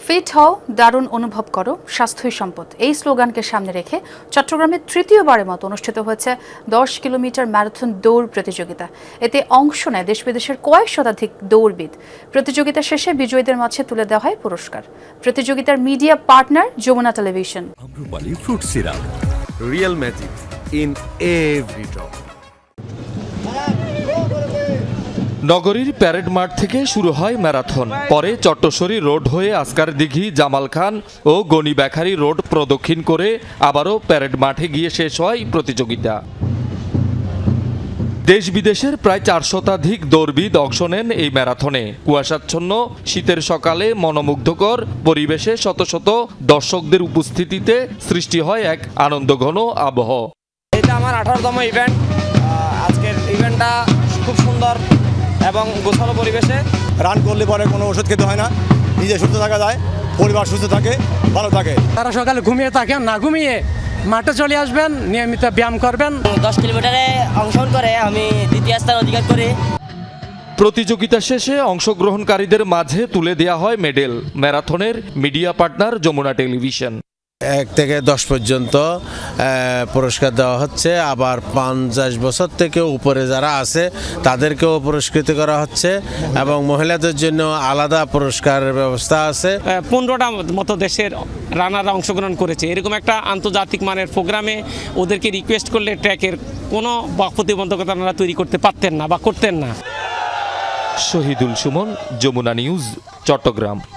Fit হও, দারুণ অনুভব করো, স্বাস্থ্যই সম্পদ, এই স্লোগানকে সামনে রেখে চট্টগ্রামে তৃতীয়বারের মতো অনুষ্ঠিত হয়েছে 10 কিলোমিটার ম্যারাথন দৌড় প্রতিযোগিতা। এতে অংশ নেয় দেশ বিদেশের কয়েক শতাধিক দৌড়বিদ। প্রতিযোগিতা শেষে বিজয়ীদের মাঝে তুলে দেওয়া হয় পুরস্কার। প্রতিযোগিতার media partner Jamuna television. Amrapali fruit syrup, real magic in every drop. নগরীর প্যারেড মাঠ থেকে শুরু হয় ম্যারাথন, পরে চট্টশ্বরী রোড হয়ে আসকার দিঘি, জামাল খান ও গনি বেখারি রোড প্রদক্ষিণ করে আবারও প্যারেড মাঠে গিয়ে শেষ হয় প্রতিযোগিতা। দেশ বিদেশের প্রায় 4 শতাধিক দৌড়বিদ অংশ নেন এই ম্যারাথনে। কুয়াশাচ্ছন্ন শীতের সকালে মনোমুগ্ধকর পরিবেশে শত শত দর্শকদের উপস্থিতিতে সৃষ্টি হয় এক আনন্দঘন আবহ। এটা আমার 18তম ইভেন্ট। আজকের ইভেন্টটা খুব সুন্দর এবং গোছালো পরিবেশে। রান করলে পরে কোনো ওষুধ খেতে হয় না, নিজে সুস্থ থাকা যায়, পরিবার সুস্থ থাকে, ভালো থাকে। তারা সকালে ঘুমিয়ে থাকেন, না ঘুমিয়ে মাঠে চলে আসবেন, নিয়মিত ব্যায়াম করবেন। 10 কিলোমিটারে অংশগ্রহণ করে আমি দ্বিতীয় স্থান অধিকার করি। প্রতিযোগিতা শেষে অংশগ্রহণকারীদের মাঝে তুলে দেওয়া হয় মেডেল। ম্যারাথনের মিডিয়া পার্টনার যমুনা টেলিভিশন। 1 থেকে 10 পর্যন্ত পুরস্কার দেওয়া হচ্ছে, আবার 50 বছর থেকে উপরে যারা আছে তাদেরকেও পুরস্কৃত করা হচ্ছে এবং মহিলাদের জন্য আলাদা পুরস্কারের ব্যবস্থা আছে। 15টা মতো দেশের রানাররা অংশগ্রহণ করেছে। এরকম একটা আন্তর্জাতিক মানের প্রোগ্রামে ওদেরকে রিকোয়েস্ট করলে ট্র্যাকের কোনো প্রতিবন্ধকতা তারা তৈরি করতে পারতেন না বা করতেন না। শহীদুল সুমন, যমুনা নিউজ, চট্টগ্রাম।